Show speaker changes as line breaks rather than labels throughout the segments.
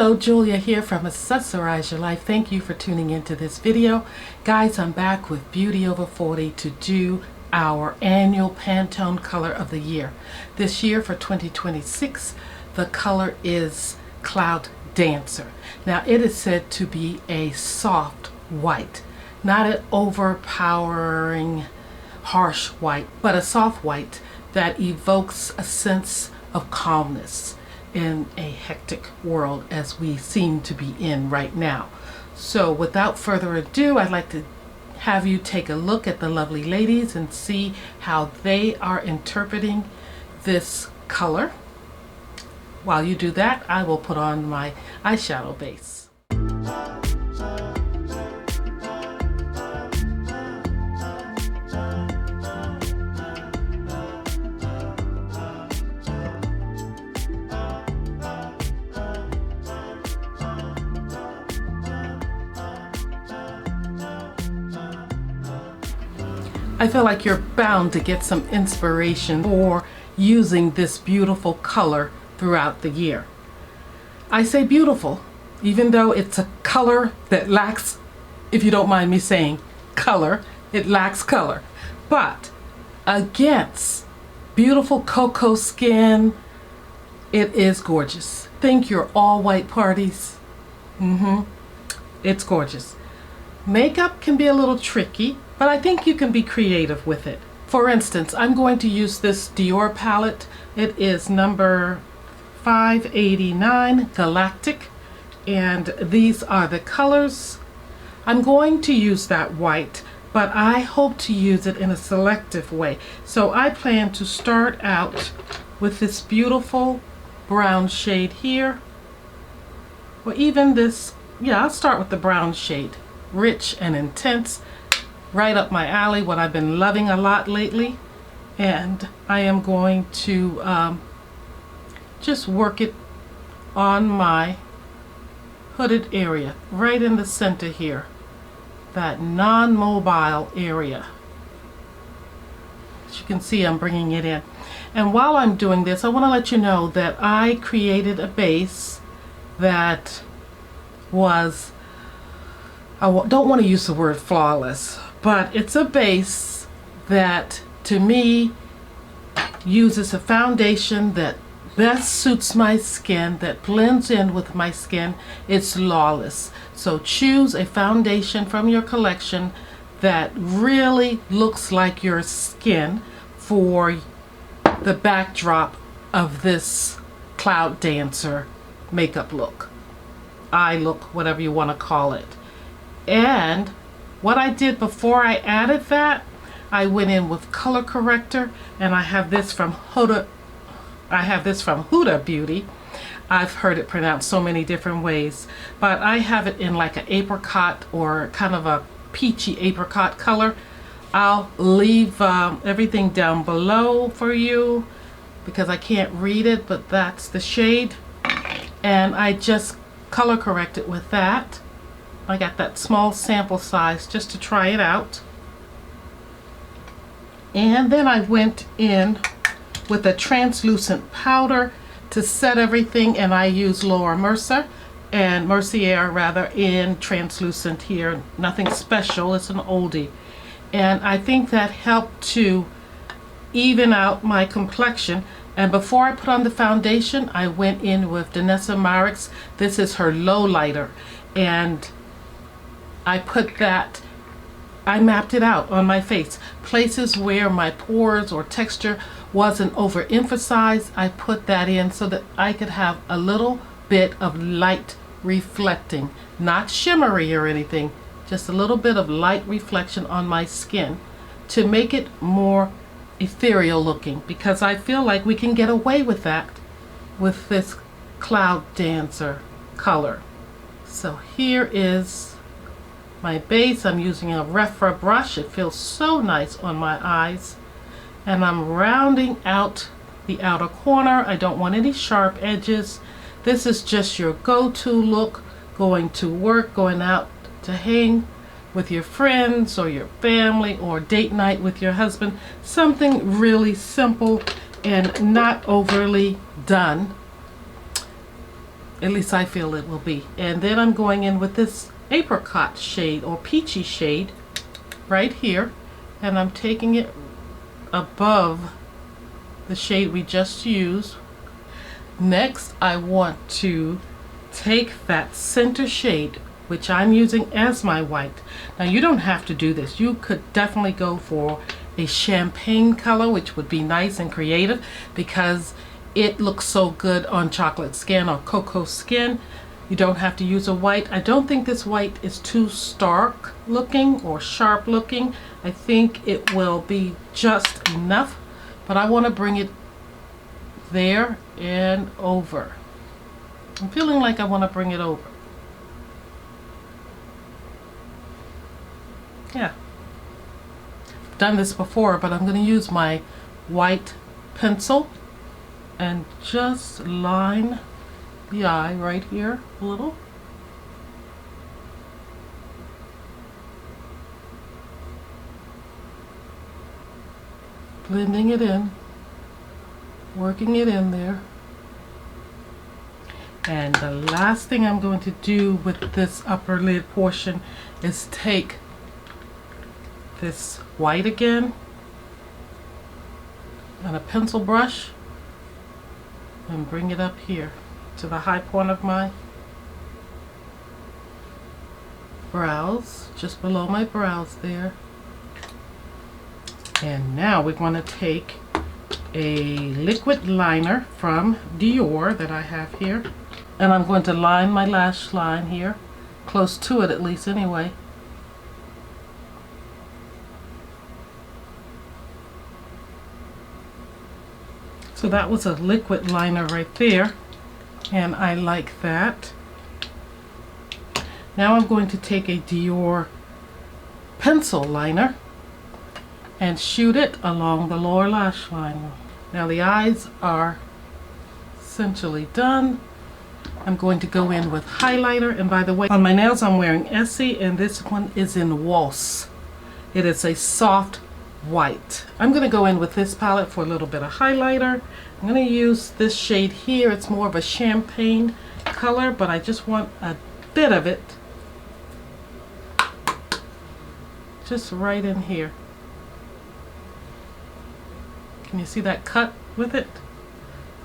Hello, Julia here from Accessorize Your Life. Thank you for tuning into this video. Guys, I'm back with Beauty Over 40 to do our annual Pantone color of the year. This year for 2026, the color is Cloud Dancer. Now it is said to be a soft white, not an overpowering harsh white, but a soft white that evokes a sense of calmness in a hectic world as we seem to be in right now. So without further ado, I'd like to have you take a look at the lovely ladies and see how they are interpreting this color. While you do that, I will put on my eyeshadow base. I feel like you're bound to get some inspiration for using this beautiful color throughout the year. I say beautiful, even though it's a color that lacks, if you don't mind me saying color, it lacks color. But against beautiful cocoa skin, it is gorgeous. Think your all white parties. It's gorgeous. Makeup can be a little tricky, but I think you can be creative with it. For instance, I'm going to use this Dior palette. It is number 589 Galactic, and these are the colors. I'm going to use that white, but I hope to use it in a selective way. So I plan to start out with this beautiful brown shade here, or even this, yeah, I'll start with the brown shade. Rich and intense, right up my alley, what I've been loving a lot lately. And I am going to just work it on my hooded area, right in the center here, that non-mobile area. As you can see, I'm bringing it in. And while I'm doing this, I want to let you know that I created a base that was, I don't want to use the word flawless, but it's a base that to me uses a foundation that best suits my skin, that blends in with my skin. It's Lawless. So choose a foundation from your collection that really looks like your skin for the backdrop of this Cloud Dancer makeup look, eye look, whatever you want to call it. And what I did before I added that, I went in with color corrector, and I have this from Huda. I have this from Huda Beauty. I've heard it pronounced so many different ways, but I have it in like an apricot or kind of a peachy apricot color. I'll leave everything down below for you because I can't read it, but that's the shade. And I just color corrected with that. I got that small sample size just to try it out. And then I went in with a translucent powder to set everything, and I use Laura Mercier rather in translucent here. Nothing special, it's an oldie. And I think that helped to even out my complexion. And before I put on the foundation, I went in with Danessa Myricks. This is her Lowlighter, and I put that, I mapped it out on my face. Places where my pores or texture wasn't overemphasized, I put that in so that I could have a little bit of light reflecting. Not shimmery or anything, just a little bit of light reflection on my skin to make it more ethereal looking, because I feel like we can get away with that with this Cloud Dancer color. So here is my base. I'm using a Refa brush. It feels so nice on my eyes. And I'm rounding out the outer corner. I don't want any sharp edges. This is just your go-to look, going to work, going out to hang with your friends or your family, or date night with your husband. Something really simple and not overly done. At least I feel it will be. And then I'm going in with this apricot shade or peachy shade right here, and I'm taking it above the shade we just used. Next, I want to take that center shade, which I'm using as my white. Now you don't have to do this. You could definitely go for a champagne color, which would be nice and creative because it looks so good on chocolate skin or cocoa skin. You don't have to use a white. I don't think this white is too stark looking or sharp looking. I think it will be just enough, but I want to bring it there and over. I'm feeling like I want to bring it over. Yeah. I've done this before, but I'm going to use my white pencil and just line the eye right here a little. Blending it in, working it in there. And the last thing I'm going to do with this upper lid portion is take this white again and a pencil brush and bring it up here to the high point of my brows, just below my brows there. And now we're going to take a liquid liner from Dior that I have here, and I'm going to line my lash line here, close to it at least anyway. So that was a liquid liner right there, and I like that. Now I'm going to take a Dior pencil liner and shoot it along the lower lash line. Now the eyes are essentially done. I'm going to go in with highlighter, and by the way, on my nails I'm wearing Essie, and this one is in Waltz. It is a soft white. I'm going to go in with this palette for a little bit of highlighter. I'm going to use this shade here. It's more of a champagne color, but I just want a bit of it just right in here. Can you see that cut with it?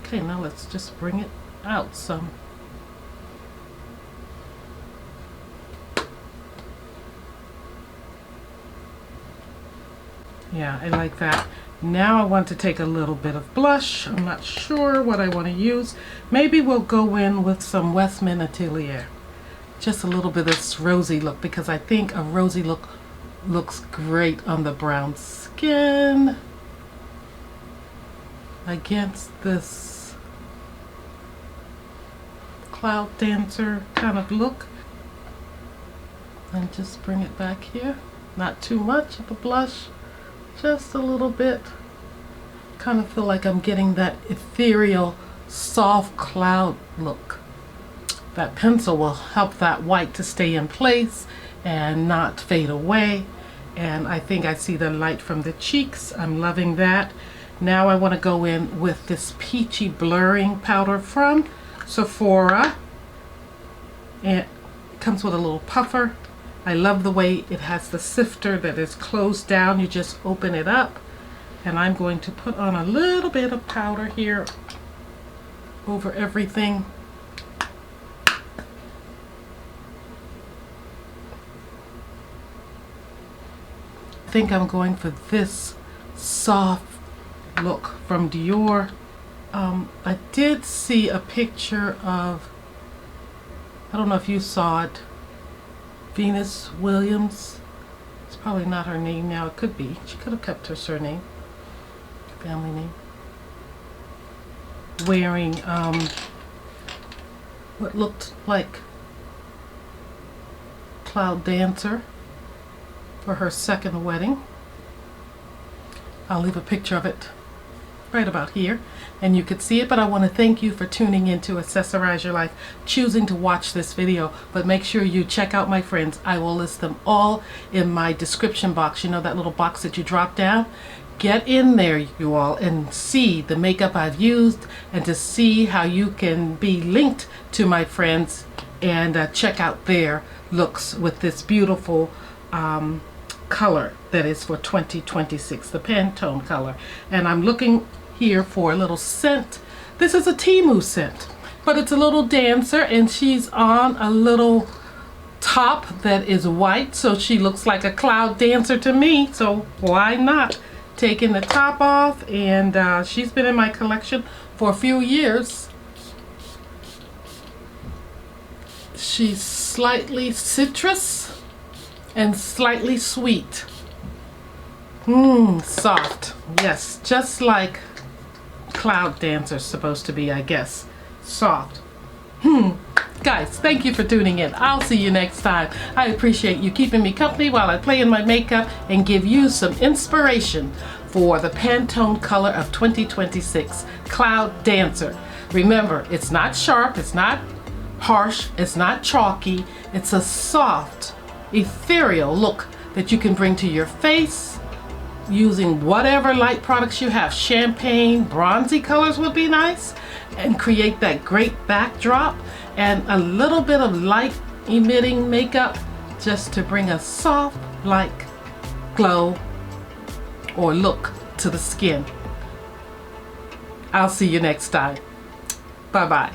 Okay, now let's just bring it out some. Yeah, I like that. Now I want to take a little bit of blush. I'm not sure what I want to use. Maybe we'll go in with some Westman Atelier. Just a little bit of this rosy look, because I think a rosy look looks great on the brown skin against this cloud dancer kind of look. And just bring it back here. Not too much of a blush, just a little bit. Kind of feel like I'm getting that ethereal soft cloud look. That pencil will help that white to stay in place and not fade away. And I think I see the light from the cheeks. I'm loving that. Now I want to go in with this peachy blurring powder from Sephora. And it comes with a little puffer. I love the way it has the sifter that is closed down. You just open it up. And I'm going to put on a little bit of powder here over everything. I think I'm going for this soft look from Dior. I did see a picture of, I don't know if you saw it, Venus Williams. It's probably not her name now. It could be. She could have kept her surname, family name. Wearing what looked like Cloud Dancer for her second wedding. I'll leave a picture of it right about here and you could see it, but I want to thank you for tuning in to Accessorize Your Life, choosing to watch this video. But make sure you check out my friends. I will list them all in my description box. You know that little box that you drop down? get in there, you all, and see the makeup I've used, and to see how you can be linked to my friends and check out their looks with this beautiful color that is for 2026, the Pantone color. And I'm looking here for a little scent. This is a Temu scent, but it's a little dancer, and she's on a little top that is white, so she looks like a cloud dancer to me, so why not? Taking the top off, and she's been in my collection for a few years. She's slightly citrus and slightly sweet. Soft. Yes, just like cloud dancer's supposed to be, I guess. Soft. Guys, thank you for tuning in. I'll see you next time. I appreciate you keeping me company while I play in my makeup and give you some inspiration for the Pantone color of 2026, Cloud Dancer. Remember, it's not sharp, it's not harsh, it's not chalky. It's a soft, ethereal look that you can bring to your face using whatever light products you have. Champagne, bronzy colors would be nice, and create that great backdrop, and a little bit of light emitting makeup just to bring a soft like glow or look to the skin. I'll see you next time. Bye bye.